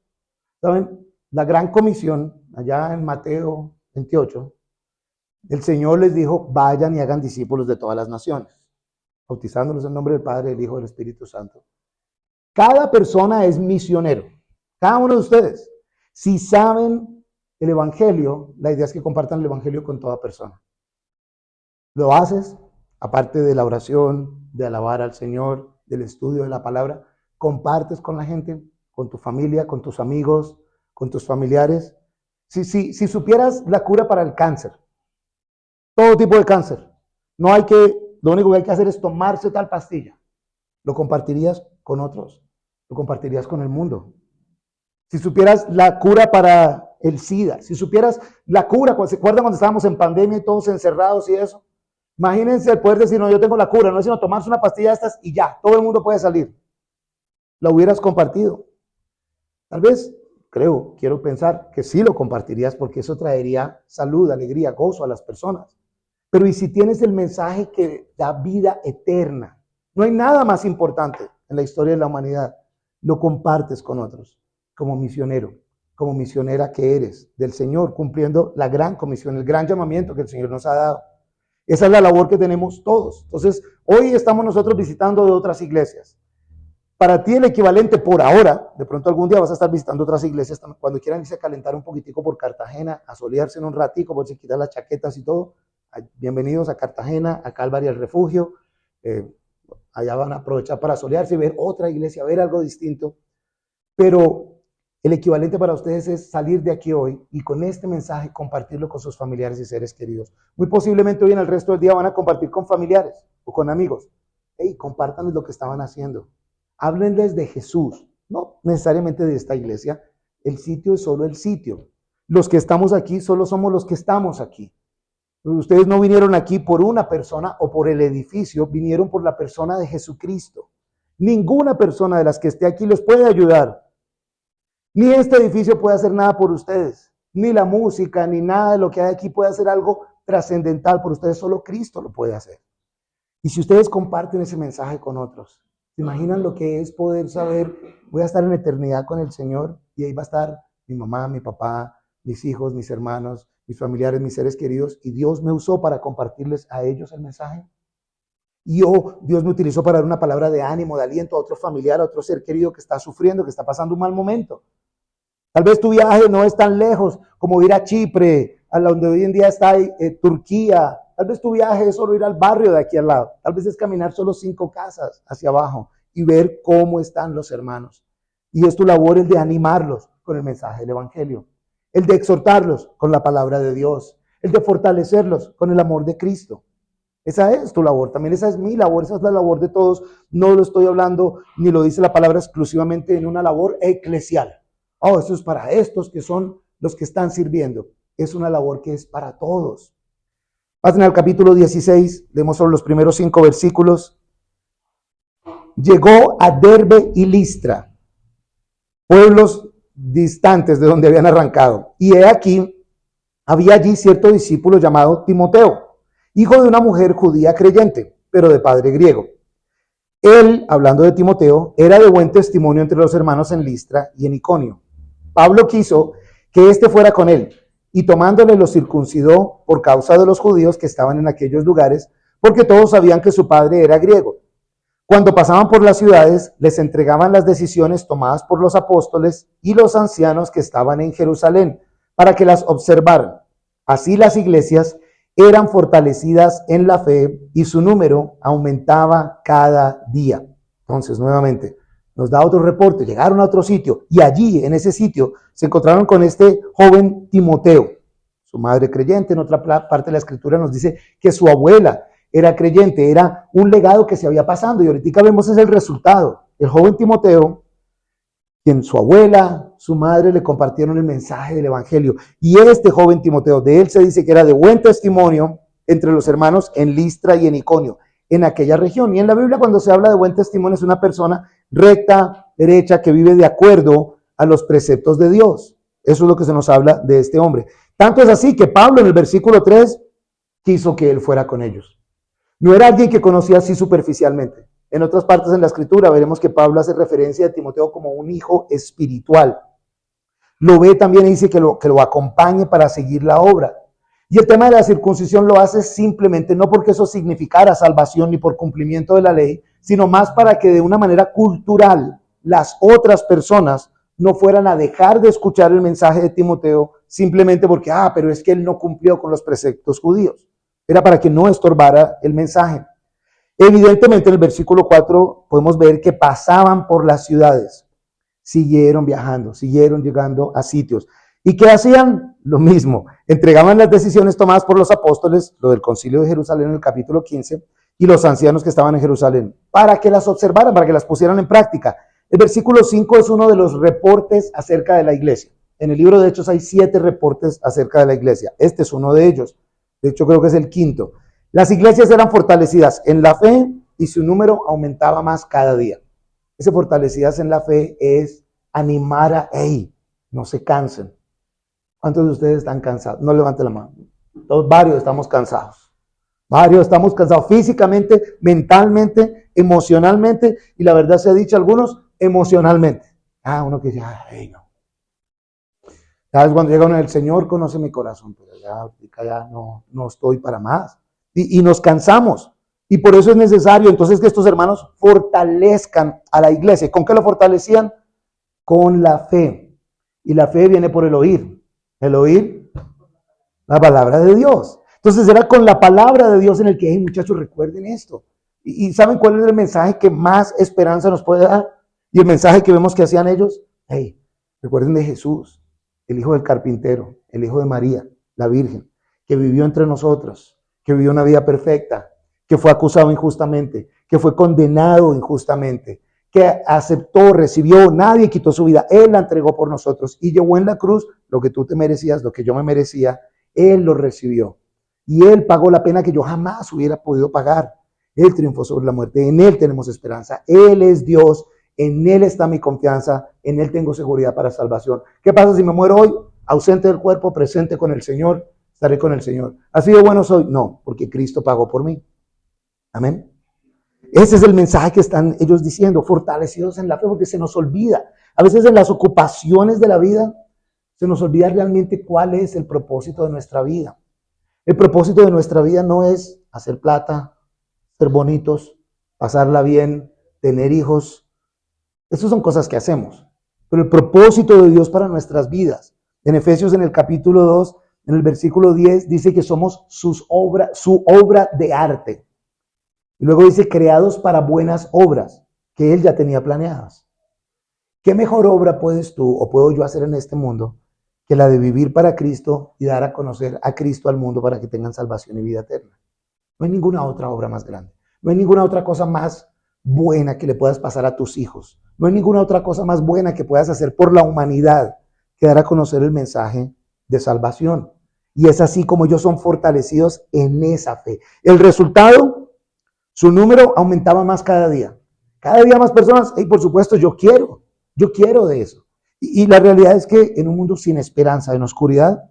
¿Saben? La gran comisión, allá en Mateo 28, el Señor les dijo, vayan y hagan discípulos de todas las naciones, bautizándolos en nombre del Padre, del Hijo y del Espíritu Santo. Cada persona es misionero, cada uno de ustedes. Si saben el Evangelio, la idea es que compartan el Evangelio con toda persona. Lo haces, aparte de la oración, de alabar al Señor, del estudio de la palabra, compartes con la gente, con tu familia, con tus amigos, con tus familiares. Si supieras la cura para el cáncer, todo tipo de cáncer, lo único que hay que hacer es tomarse tal pastilla. ¿Lo compartirías con otros? ¿Lo compartirías con el mundo? Si supieras la cura para el SIDA, si supieras la cura, ¿se acuerdan cuando estábamos en pandemia y todos encerrados y eso? Imagínense el poder decir, no, yo tengo la cura, no es sino tomarse una pastilla de estas y ya, todo el mundo puede salir. la hubieras compartido. Tal vez, quiero pensar que sí lo compartirías porque eso traería salud, alegría, gozo a las personas. Pero ¿y si tienes el mensaje que da vida eterna? No hay nada más importante en la historia de la humanidad. Lo compartes con otros como misionero, como misionera que eres del Señor, cumpliendo la gran comisión, el gran llamamiento que el Señor nos ha dado. Esa es la labor que tenemos todos. Entonces, hoy estamos nosotros visitando de otras iglesias. Para ti el equivalente por ahora, de pronto algún día vas a estar visitando otras iglesias, cuando quieran irse a calentar un poquitico por Cartagena, a solearse en un ratico, por si quitar las chaquetas y todo, bienvenidos a Cartagena, a Calvary el Refugio, allá van a aprovechar para solearse y ver otra iglesia, ver algo distinto, pero el equivalente para ustedes es salir de aquí hoy y con este mensaje compartirlo con sus familiares y seres queridos. Muy posiblemente hoy en el resto del día van a compartir con familiares o con amigos. Hey, compártanles lo que estaban haciendo. Háblenles de Jesús, no necesariamente de esta iglesia. El sitio es solo el sitio. Los que estamos aquí solo somos los que estamos aquí. Ustedes no vinieron aquí por una persona o por el edificio, vinieron por la persona de Jesucristo. Ninguna persona de las que esté aquí les puede ayudar. Ni este edificio puede hacer nada por ustedes. Ni la música, ni nada de lo que hay aquí puede hacer algo trascendental por ustedes. Solo Cristo lo puede hacer. Y si ustedes comparten ese mensaje con otros, ¿se imaginan lo que es poder saber, voy a estar en la eternidad con el Señor y ahí va a estar mi mamá, mi papá, mis hijos, mis hermanos, mis familiares, mis seres queridos, y Dios me usó para compartirles a ellos el mensaje? Y Dios me utilizó para dar una palabra de ánimo, de aliento a otro familiar, a otro ser querido que está sufriendo, que está pasando un mal momento. Tal vez tu viaje no es tan lejos como ir a Chipre, a donde hoy en día está Turquía. Tal vez tu viaje es solo ir al barrio de aquí al lado. Tal vez es caminar solo 5 casas hacia abajo y ver cómo están los hermanos. Y es tu labor el de animarlos con el mensaje del Evangelio, el de exhortarlos con la palabra de Dios, el de fortalecerlos con el amor de Cristo. Esa es tu labor, también esa es mi labor, esa es la labor de todos. No lo estoy hablando, ni lo dice la palabra exclusivamente en una labor eclesial. Oh, eso es para estos que son los que están sirviendo. Es una labor que es para todos. Pasen al capítulo 16, leemos solo los primeros 5 versículos. Llegó a Derbe y Listra, pueblos distantes de donde habían arrancado. Y he aquí, había allí cierto discípulo llamado Timoteo, hijo de una mujer judía creyente, pero de padre griego. Él, hablando de Timoteo, era de buen testimonio entre los hermanos en Listra y en Iconio. Pablo quiso que éste fuera con él, y tomándole lo circuncidó por causa de los judíos que estaban en aquellos lugares, porque todos sabían que su padre era griego. Cuando pasaban por las ciudades, les entregaban las decisiones tomadas por los apóstoles y los ancianos que estaban en Jerusalén, para que las observaran. Así las iglesias eran fortalecidas en la fe y su número aumentaba cada día. Entonces, nuevamente, nos da otro reporte, llegaron a otro sitio y allí, en ese sitio, se encontraron con este joven Timoteo, su madre creyente. En otra parte de la escritura nos dice que su abuela era creyente, era un legado que se había pasando y ahorita vemos es el resultado. El joven Timoteo, quien su abuela, su madre le compartieron el mensaje del evangelio, y este joven Timoteo, de él se dice que era de buen testimonio entre los hermanos en Listra y en Iconio, en aquella región. Y en la Biblia, cuando se habla de buen testimonio, es una persona recta, derecha, que vive de acuerdo a los preceptos de Dios. Eso es lo que se nos habla de este hombre. Tanto es así que Pablo en el versículo 3 quiso que él fuera con ellos. No era alguien que conocía así superficialmente. En otras partes en la escritura veremos que Pablo hace referencia a Timoteo como un hijo espiritual. Lo ve también y dice que lo acompañe para seguir la obra. Y el tema de la circuncisión lo hace simplemente no porque eso significara salvación ni por cumplimiento de la ley, sino más para que de una manera cultural las otras personas no fueran a dejar de escuchar el mensaje de Timoteo simplemente porque, pero es que él no cumplió con los preceptos judíos. Era para que no estorbara el mensaje. Evidentemente en el versículo 4 podemos ver que pasaban por las ciudades, siguieron viajando, siguieron llegando a sitios. ¿Y qué hacían? Lo mismo, entregaban las decisiones tomadas por los apóstoles, lo del concilio de Jerusalén en el capítulo 15, y los ancianos que estaban en Jerusalén, para que las observaran, para que las pusieran en práctica. El versículo 5 es uno de los reportes acerca de la iglesia. En el libro de Hechos hay 7 reportes acerca de la iglesia. Este es uno de ellos. De hecho, creo que es el quinto. Las iglesias eran fortalecidas en la fe y su número aumentaba más cada día. Ese fortalecidas en la fe es animar a, hey, no se cansen. ¿Cuántos de ustedes están cansados? No levanten la mano. Todos, varios estamos cansados. Varios estamos cansados físicamente, mentalmente, emocionalmente, y la verdad se ha dicho algunos, emocionalmente. Uno que dice, ay, no. ¿Sabes? Cuando llega uno, el Señor conoce mi corazón, pero ya no estoy para más. Y nos cansamos. Y por eso es necesario entonces que estos hermanos fortalezcan a la iglesia. ¿Con qué lo fortalecían? Con la fe. Y la fe viene por el oír. El oír, la palabra de Dios. Entonces era con la palabra de Dios en el que, hey, muchachos, recuerden esto. ¿Y saben cuál es el mensaje que más esperanza nos puede dar? Y el mensaje que vemos que hacían ellos, hey, recuerden de Jesús, el hijo del carpintero, el hijo de María, la Virgen, que vivió entre nosotros, que vivió una vida perfecta, que fue acusado injustamente, que fue condenado injustamente, que aceptó, recibió, nadie quitó su vida, Él la entregó por nosotros y llevó en la cruz lo que tú te merecías, lo que yo me merecía, Él lo recibió. Y Él pagó la pena que yo jamás hubiera podido pagar. Él triunfó sobre la muerte, en Él tenemos esperanza, Él es Dios, en Él está mi confianza, en Él tengo seguridad para salvación. ¿Qué pasa si me muero hoy? Ausente del cuerpo, presente con el Señor, estaré con el Señor. ¿Así de bueno soy? No, porque Cristo pagó por mí. Amén. Ese es el mensaje que están ellos diciendo, fortalecidos en la fe, porque se nos olvida. A veces en las ocupaciones de la vida, se nos olvida realmente cuál es el propósito de nuestra vida. El propósito de nuestra vida no es hacer plata, ser bonitos, pasarla bien, tener hijos. Esas son cosas que hacemos. Pero el propósito de Dios para nuestras vidas, en Efesios en el capítulo 2, en el versículo 10, dice que somos su obra de arte. Y luego dice, creados para buenas obras, que Él ya tenía planeadas. ¿Qué mejor obra puedes tú o puedo yo hacer en este mundo que la de vivir para Cristo y dar a conocer a Cristo al mundo para que tengan salvación y vida eterna? No hay ninguna otra obra más grande. No hay ninguna otra cosa más buena que le puedas pasar a tus hijos. No hay ninguna otra cosa más buena que puedas hacer por la humanidad que dar a conocer el mensaje de salvación. Y es así como ellos son fortalecidos en esa fe. El resultado, su número aumentaba más cada día. Cada día más personas, y por supuesto yo quiero de eso. Y la realidad es que en un mundo sin esperanza, en oscuridad,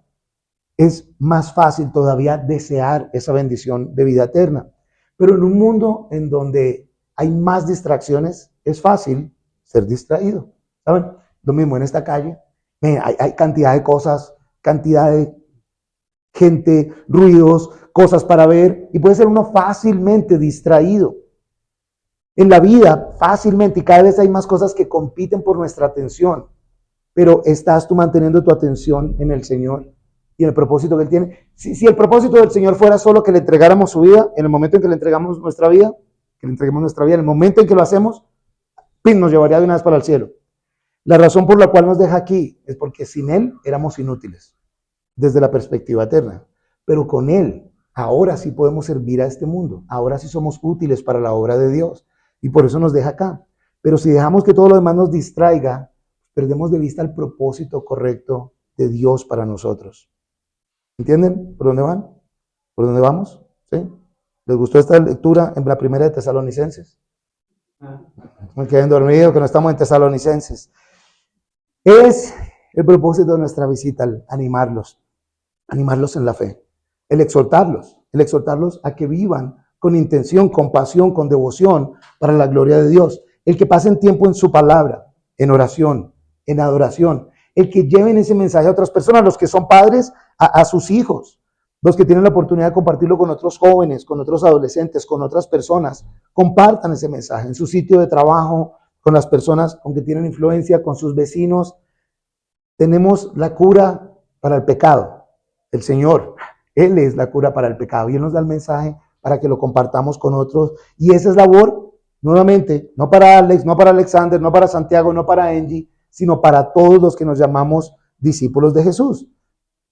es más fácil todavía desear esa bendición de vida eterna. Pero en un mundo en donde hay más distracciones, es fácil ser distraído. ¿Saben? Lo mismo en esta calle. Hay cantidad de cosas, cantidad de gente, ruidos, cosas para ver, y puede ser uno fácilmente distraído. En la vida, fácilmente, y cada vez hay más cosas que compiten por nuestra atención, pero ¿estás tú manteniendo tu atención en el Señor y en el propósito que Él tiene? Si el propósito del Señor fuera solo que le entregáramos su vida, en el momento en que le entregamos nuestra vida, en el momento en que lo hacemos, ¡pim!, nos llevaría de una vez para el cielo. La razón por la cual nos deja aquí es porque sin Él éramos inútiles, desde la perspectiva eterna, pero con Él ahora sí podemos servir a este mundo, ahora sí somos útiles para la obra de Dios, y por eso nos deja acá. Pero si dejamos que todo lo demás nos distraiga, perdemos de vista el propósito correcto de Dios para nosotros. ¿Entienden por dónde van? ¿Por dónde vamos? ¿Sí? ¿Les gustó esta lectura en la primera de Tesalonicenses? Me queden dormidos que no estamos en Tesalonicenses. Es el propósito de nuestra visita, el animarlos en la fe, el exhortarlos a que vivan con intención, con pasión, con devoción para la gloria de Dios, el que pasen tiempo en su palabra, en oración, en adoración, el que lleven ese mensaje a otras personas, los que son padres, a sus hijos, los que tienen la oportunidad de compartirlo con otros jóvenes, con otros adolescentes, con otras personas, compartan ese mensaje en su sitio de trabajo, con las personas con que tienen influencia, con sus vecinos. Tenemos la cura para el pecado, el Señor, Él es la cura para el pecado y Él nos da el mensaje para que lo compartamos con otros, y esa es labor, nuevamente, no para Alex, no para Alexander, no para Santiago, no para Angie, sino para todos los que nos llamamos discípulos de Jesús.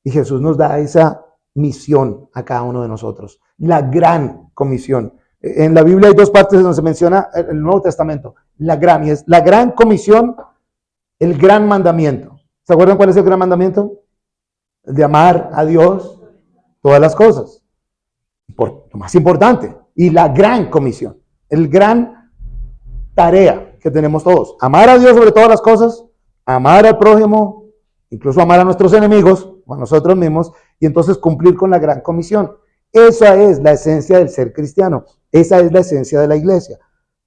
Y Jesús nos da esa misión a cada uno de nosotros, la gran comisión. En la Biblia hay dos partes donde se menciona el Nuevo Testamento, la gran comisión, el gran mandamiento. ¿Se acuerdan cuál es el gran mandamiento? El de amar a Dios todas las cosas. Lo más importante, y la gran comisión, el gran tarea, que tenemos todos. Amar a Dios sobre todas las cosas, amar al prójimo, incluso amar a nuestros enemigos, o a nosotros mismos, y entonces cumplir con la gran comisión. Esa es la esencia del ser cristiano. Esa es la esencia de la iglesia.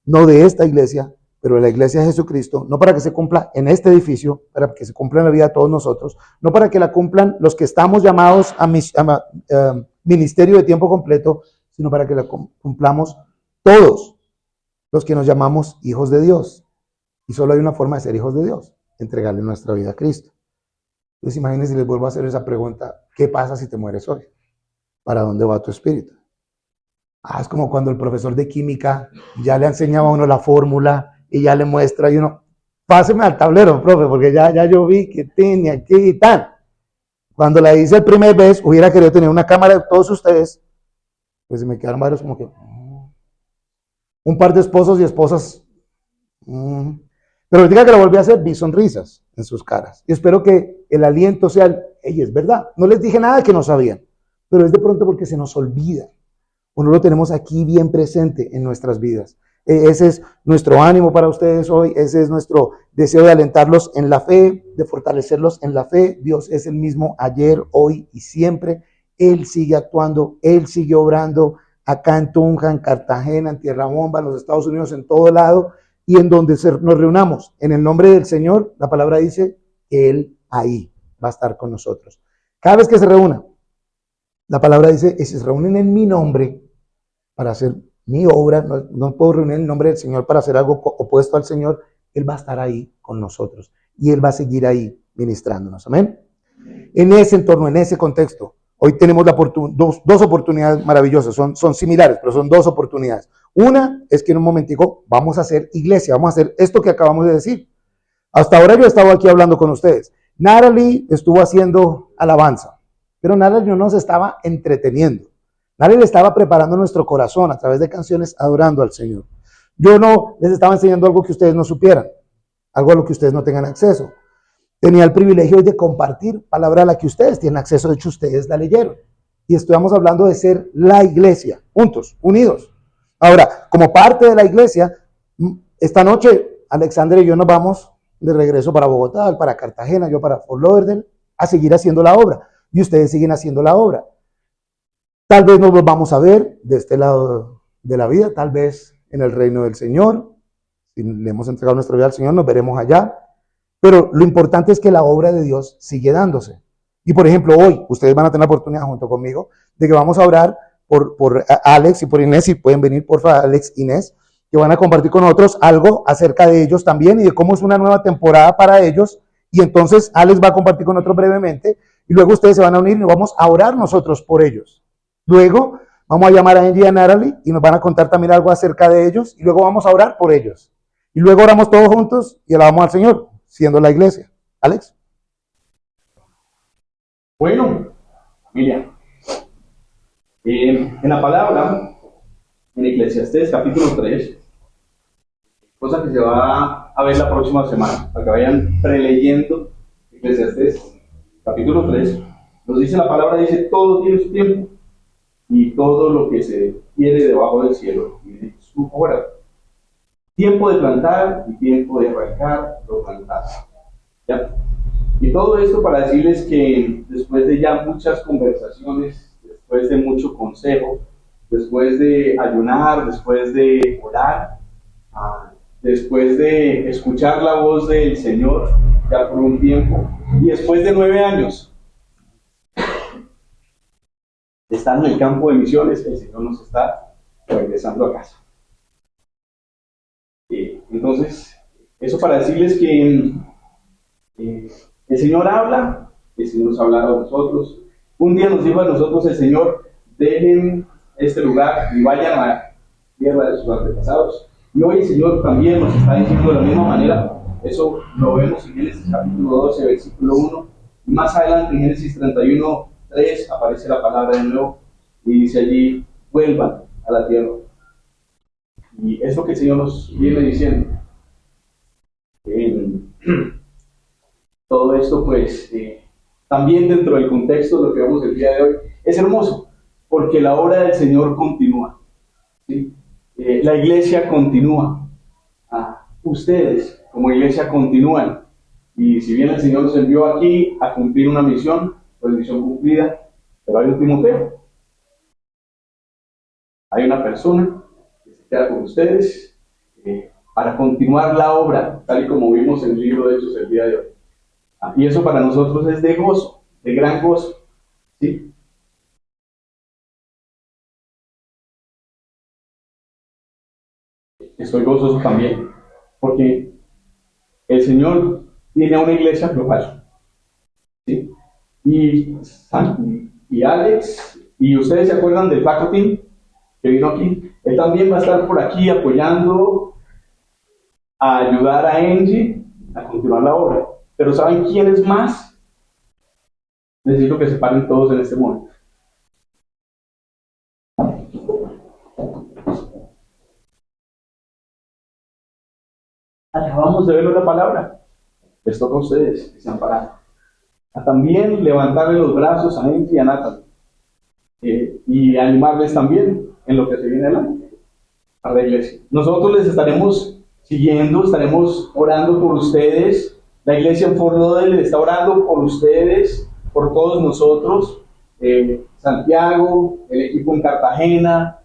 No de esta iglesia, pero de la iglesia de Jesucristo, no para que se cumpla en este edificio, para que se cumpla en la vida de todos nosotros, no para que la cumplan los que estamos llamados a ministerio de tiempo completo, sino para que la cumplamos todos los que nos llamamos hijos de Dios. Y solo hay una forma de ser hijos de Dios, entregarle nuestra vida a Cristo. Entonces imagínense si les vuelvo a hacer esa pregunta, ¿qué pasa si te mueres hoy? ¿Para dónde va tu espíritu? Es como cuando el profesor de química ya le enseñaba a uno la fórmula y ya le muestra y uno, páseme al tablero, profe, porque ya yo vi que tiene aquí y tal. Cuando la hice el primer vez, hubiera querido tener una cámara de todos ustedes, pues se me quedaron varios como que, un par de esposos y esposas, pero diga que lo volví a hacer, vi sonrisas en sus caras. Y espero que el aliento sea, es verdad, no les dije nada que no sabían, pero es de pronto porque se nos olvida, o no lo tenemos aquí bien presente en nuestras vidas. Ese es nuestro ánimo para ustedes hoy, ese es nuestro deseo de alentarlos en la fe, de fortalecerlos en la fe. Dios es el mismo ayer, hoy y siempre. Él sigue actuando, Él sigue obrando acá en Tunja, en Cartagena, en Tierra Bomba, en los Estados Unidos, en todo lado, y en donde nos reunamos en el nombre del Señor, la palabra dice que Él ahí va a estar con nosotros. Cada vez que se reúna, la palabra dice, y se reúnen en mi nombre para hacer mi obra, no puedo reunir el nombre del Señor para hacer algo opuesto al Señor, Él va a estar ahí con nosotros y Él va a seguir ahí ministrándonos, amén. En ese entorno, en ese contexto, hoy tenemos dos oportunidades maravillosas, son similares, pero son dos oportunidades. Una es que en un momentico vamos a hacer iglesia, vamos a hacer esto que acabamos de decir. Hasta ahora yo he estado aquí hablando con ustedes. Natalie estuvo haciendo alabanza, pero Natalie no nos estaba entreteniendo. Nadie le estaba preparando nuestro corazón a través de canciones adorando al Señor. Yo no les estaba enseñando algo que ustedes no supieran, algo a lo que ustedes no tengan acceso. Tenía el privilegio de compartir palabra a la que ustedes tienen acceso, de hecho ustedes la leyeron. Y estamos hablando de ser la iglesia, juntos, unidos. Ahora, como parte de la iglesia, esta noche Alexander y yo nos vamos de regreso para Bogotá, para Cartagena, yo para Fort Lauderdale, a seguir haciendo la obra. Y ustedes siguen haciendo la obra. Tal vez nos vamos a ver de este lado de la vida, tal vez en el reino del Señor. Si le hemos entregado nuestra vida al Señor, nos veremos allá. Pero lo importante es que la obra de Dios sigue dándose. Y por ejemplo, hoy ustedes van a tener la oportunidad junto conmigo de que vamos a orar por Alex y por Inés, si pueden venir por favor, Alex, Inés, que van a compartir con nosotros algo acerca de ellos también y de cómo es una nueva temporada para ellos. Y entonces Alex va a compartir con nosotros brevemente y luego ustedes se van a unir y vamos a orar nosotros por ellos. Luego vamos a llamar a Angie y a Natalie y nos van a contar también algo acerca de ellos y luego vamos a orar por ellos. Y luego oramos todos juntos y alabamos al Señor, siendo la iglesia. Alex. Bueno, familia, en la palabra, en Eclesiastés capítulo 3, cosa que se va a ver la próxima semana, para que vayan preleyendo Eclesiastés capítulo 3, nos dice la palabra, dice, todo tiene su tiempo. Y todo lo que se quiere debajo del cielo tiene su hora. Tiempo de plantar y tiempo de arrancar lo plantado. ¿Ya? Y todo esto para decirles que después de ya muchas conversaciones, después de mucho consejo, después de ayunar, después de orar, después de escuchar la voz del Señor ya por un tiempo, y después de 9 años, estar en el campo de misiones, el Señor nos está regresando a casa. Entonces, eso para decirles que el Señor habla, el Señor nos ha hablado a nosotros. Un día nos dijo a nosotros el Señor, dejen este lugar y vayan a la tierra de sus antepasados. Y hoy el Señor también nos está diciendo de la misma manera. Eso lo vemos en Génesis capítulo 12, versículo 1. Y más adelante en Génesis 31, 3 aparece la palabra de nuevo y dice allí, vuelvan a la tierra. Y es lo que el Señor nos viene diciendo. Todo esto pues también dentro del contexto de lo que vemos el día de hoy es hermoso, porque la obra del Señor continúa, ¿sí? La iglesia continúa. ustedes como iglesia continúan. Y si bien el Señor nos envió aquí a cumplir una misión, pues misión cumplida, pero hay un Timoteo. Hay una persona que se queda con ustedes para continuar la obra, tal y como vimos en el libro de Hechos el día de hoy. Y eso para nosotros es de gozo, de gran gozo. ¿Sí? Estoy gozoso también, porque el Señor tiene una iglesia global. ¿Sí? Y Santi y Alex, y ustedes se acuerdan del Paco Team que vino aquí, él también va a estar por aquí apoyando a ayudar a Angie a continuar la obra. Pero ¿saben quiénes más? Necesito que se paren todos en este momento. Acabamos de ver otra palabra. Les toca a ustedes que se han parado. A también levantarle los brazos a Angie y a Nathan. Y animarles también en lo que se viene adelante a la iglesia. Nosotros les estaremos siguiendo, estaremos orando por ustedes. La iglesia en Fort Lauderdale está orando por ustedes, por todos nosotros. Santiago, el equipo en Cartagena,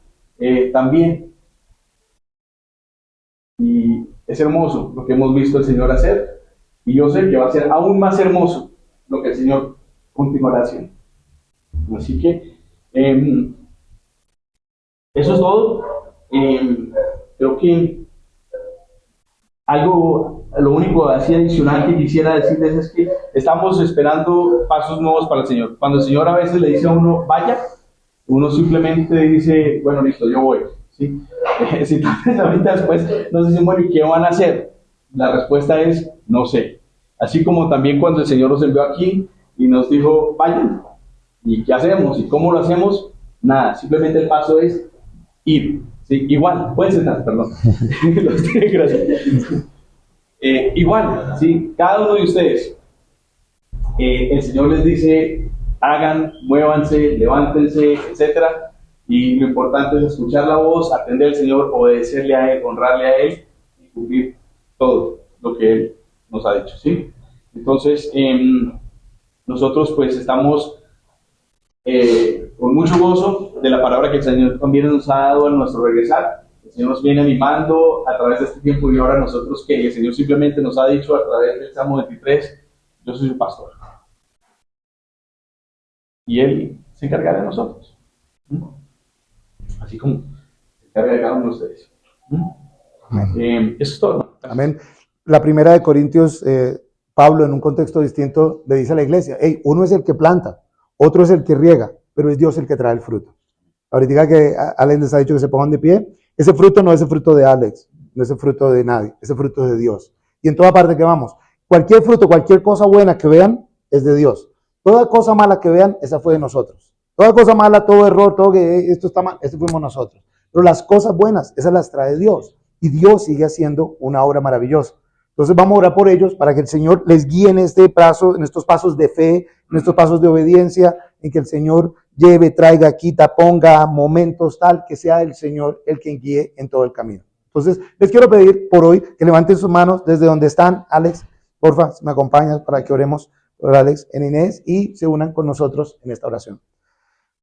también. Y es hermoso lo que hemos visto el Señor hacer. Y yo sé que va a ser aún más hermoso lo que el Señor continuará haciendo. Así que eso es todo. Creo que lo único así adicional que quisiera decirles es que estamos esperando pasos nuevos para el Señor. Cuando el Señor a veces le dice a uno, vaya, uno simplemente dice, bueno, listo, yo voy. ¿Sí? Si tal vez ahorita después nos dicen, bueno, ¿y qué van a hacer? La respuesta es, no sé. Así como también cuando el Señor nos envió aquí y nos dijo, vayan. ¿Y qué hacemos? ¿Y cómo lo hacemos? Nada, simplemente el paso es ir. ¿Sí? Igual, pueden sentar, perdón. Gracias. Igual, ¿sí? Cada uno de ustedes, el Señor les dice, hagan, muévanse, levántense, etcétera. Y lo importante es escuchar la voz, atender al Señor, obedecerle a Él, honrarle a Él y cumplir todo lo que Él nos ha dicho, ¿sí? Entonces, nosotros pues estamos con mucho gozo de la palabra que el Señor también nos ha dado a nuestro regresar. El Señor nos viene animando a través de este tiempo y ahora nosotros que el Señor simplemente nos ha dicho a través del Salmo 23, yo soy su pastor. Y Él se encargará de nosotros. Así como se encarga de cada uno de ustedes. Eso es todo. Amén. La primera de Corintios, Pablo en un contexto distinto le dice a la iglesia, hey, uno es el que planta, otro es el que riega, pero es Dios el que trae el fruto. Ahorita que Alex les ha dicho que se pongan de pie, ese fruto no es el fruto de Alex, no es el fruto de nadie, es el fruto de Dios. Y en toda parte que vamos, cualquier fruto, cualquier cosa buena que vean, es de Dios. Toda cosa mala que vean, esa fue de nosotros. Toda cosa mala, todo error, todo que esto está mal, ese fuimos nosotros. Pero las cosas buenas, esas las trae Dios. Y Dios sigue haciendo una obra maravillosa. Entonces vamos a orar por ellos para que el Señor les guíe en este paso, en estos pasos de fe, en estos pasos de obediencia, en que el Señor lleve, traiga, quita, ponga momentos tal que sea el Señor el que guíe en todo el camino. Entonces les quiero pedir por hoy que levanten sus manos desde donde están. Alex, porfa, me acompañas para que oremos por Alex en Inés y se unan con nosotros en esta oración.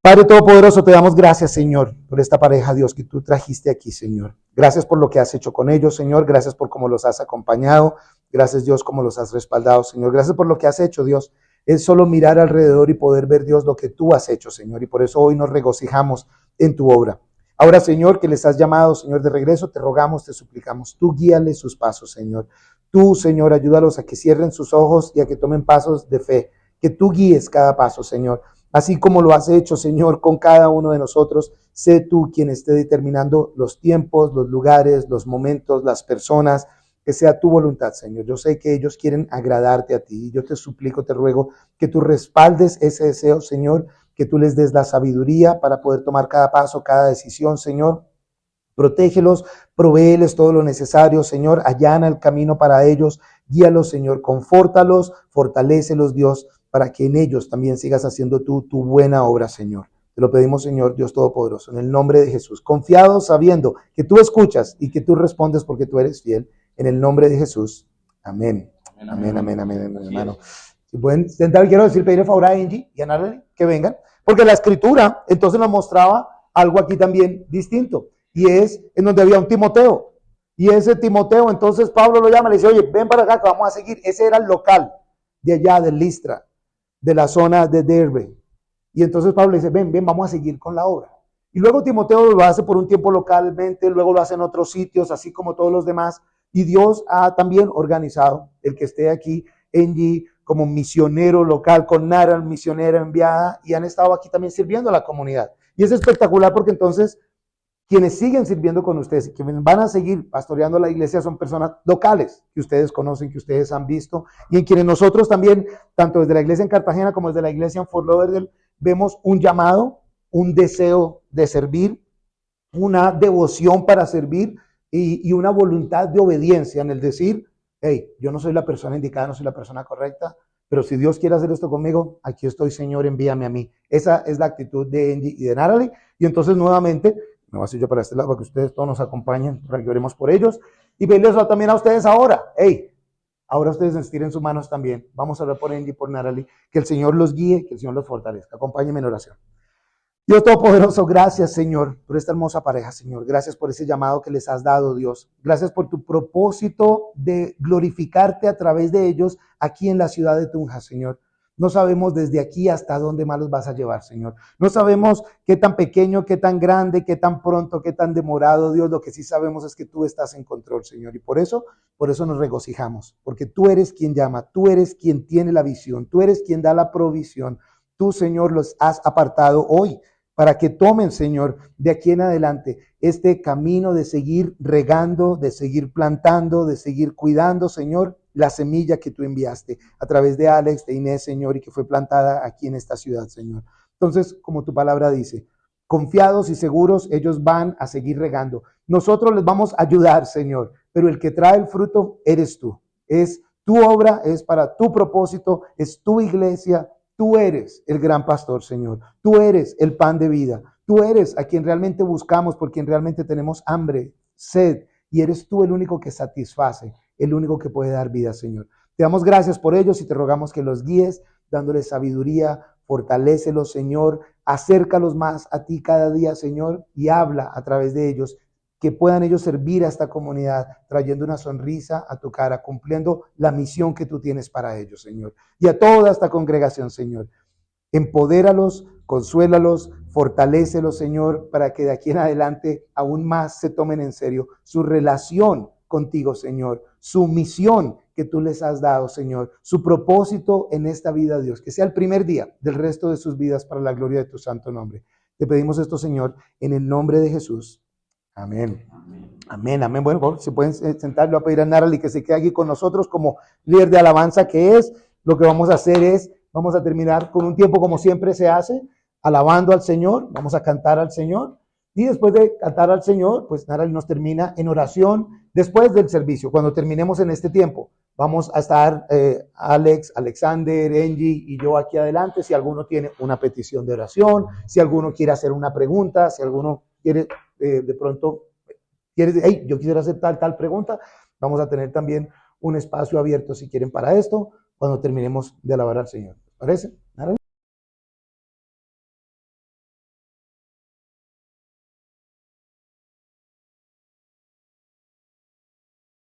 Padre Todopoderoso, te damos gracias, Señor, por esta pareja, Dios, que tú trajiste aquí, Señor. Gracias por lo que has hecho con ellos, Señor. Gracias por cómo los has acompañado. Gracias, Dios, cómo los has respaldado, Señor. Gracias por lo que has hecho, Dios. Es solo mirar alrededor y poder ver, Dios, lo que tú has hecho, Señor. Y por eso hoy nos regocijamos en tu obra. Ahora, Señor, que les has llamado, Señor, de regreso, te rogamos, te suplicamos. Tú guíales sus pasos, Señor. Tú, Señor, ayúdalos a que cierren sus ojos y a que tomen pasos de fe. Que tú guíes cada paso, Señor. Así como lo has hecho, Señor, con cada uno de nosotros, sé tú quien esté determinando los tiempos, los lugares, los momentos, las personas, que sea tu voluntad, Señor. Yo sé que ellos quieren agradarte a ti. Yo te suplico, te ruego que tú respaldes ese deseo, Señor, que tú les des la sabiduría para poder tomar cada paso, cada decisión, Señor. Protégelos, provéeles todo lo necesario, Señor. Allana el camino para ellos. Guíalos, Señor. Confórtalos, fortalécelos, Dios, para que en ellos también sigas haciendo tú tu buena obra, Señor. Te lo pedimos, Señor, Dios Todopoderoso, en el nombre de Jesús. Confiados, sabiendo que tú escuchas y que tú respondes porque tú eres fiel. En el nombre de Jesús. Amén. Amén, amén, amén, amén, hermano. Si pueden sentar, quiero pedir el favor a Angie y a Natalie que vengan, porque la escritura entonces nos mostraba algo aquí también distinto, y es en donde había un Timoteo, y ese Timoteo, entonces Pablo lo llama, le dice, oye, ven para acá que vamos a seguir. Ese era el local de allá de Listra, de la zona de Derbe, y entonces Pablo le dice, ven, vamos a seguir con la obra. Y luego Timoteo lo hace por un tiempo localmente, luego lo hace en otros sitios, así como todos los demás, y Dios ha también organizado el que esté aquí, Angie, como misionero local, con Nara, misionera enviada, y han estado aquí también sirviendo a la comunidad. Y es espectacular porque entonces quienes siguen sirviendo con ustedes y quienes van a seguir pastoreando la iglesia son personas locales que ustedes conocen, que ustedes han visto, y en quienes nosotros también, tanto desde la iglesia en Cartagena como desde la iglesia en Fort Lauderdale, vemos un llamado, un deseo de servir, una devoción para servir y una voluntad de obediencia en el decir, hey, yo no soy la persona indicada, no soy la persona correcta, pero si Dios quiere hacer esto conmigo, aquí estoy, Señor, envíame a mí. Esa es la actitud de Angie y de Natalie. Y entonces nuevamente, me voy a hacer yo para este lado para que ustedes todos nos acompañen, para que oremos por ellos. Y pedirles también a ustedes ahora, hey, ahora ustedes estiren sus manos también. Vamos a orar por Angie y por Natalie. Que el Señor los guíe, que el Señor los fortalezca. Acompáñenme en oración. Dios Todopoderoso, gracias, Señor, por esta hermosa pareja, Señor. Gracias por ese llamado que les has dado, Dios. Gracias por tu propósito de glorificarte a través de ellos aquí en la ciudad de Tunja, Señor. No sabemos desde aquí hasta dónde más los vas a llevar, Señor. No sabemos qué tan pequeño, qué tan grande, qué tan pronto, qué tan demorado, Dios. Lo que sí sabemos es que tú estás en control, Señor. Y por eso nos regocijamos, porque tú eres quien llama, tú eres quien tiene la visión, tú eres quien da la provisión. Tú, Señor, los has apartado hoy para que tomen, Señor, de aquí en adelante este camino de seguir regando, de seguir plantando, de seguir cuidando, Señor, la semilla que tú enviaste a través de Alex, de Inés, Señor, y que fue plantada aquí en esta ciudad, Señor. Entonces, como tu palabra dice, confiados y seguros, ellos van a seguir regando. Nosotros les vamos a ayudar, Señor, pero el que trae el fruto eres tú. Es tu obra, es para tu propósito, es tu iglesia. Tú eres el gran pastor, Señor. Tú eres el pan de vida. Tú eres a quien realmente buscamos, por quien realmente tenemos hambre, sed. Y eres tú el único que satisface, el único que puede dar vida, Señor. Te damos gracias por ellos y te rogamos que los guíes, dándoles sabiduría, fortalécelos, Señor. Acércalos más a ti cada día, Señor, y habla a través de ellos. Que puedan ellos servir a esta comunidad, trayendo una sonrisa a tu cara, cumpliendo la misión que tú tienes para ellos, Señor. Y a toda esta congregación, Señor, empodéralos, consuélalos, fortalécelos, Señor, para que de aquí en adelante aún más se tomen en serio su relación contigo, Señor, su misión que tú les has dado, Señor, su propósito en esta vida, Dios, que sea el primer día del resto de sus vidas para la gloria de tu santo nombre. Te pedimos esto, Señor, en el nombre de Jesús. Amén. Amén, amén. Bueno, si pueden sentar, le voy a pedir a Natalie que se quede aquí con nosotros como líder de alabanza que es. Lo que vamos a hacer es, vamos a terminar con un tiempo como siempre se hace, alabando al Señor, vamos a cantar al Señor. Y después de cantar al Señor, pues Natalie nos termina en oración después del servicio. Cuando terminemos en este tiempo, vamos a estar Alex, Alexander, Angie y yo aquí adelante. Si alguno tiene una petición de oración, si alguno quiere hacer una pregunta, si alguno quiere de pronto, quieres, hey, yo quisiera hacer tal pregunta, vamos a tener también un espacio abierto si quieren para esto, cuando terminemos de alabar al Señor. ¿Parece?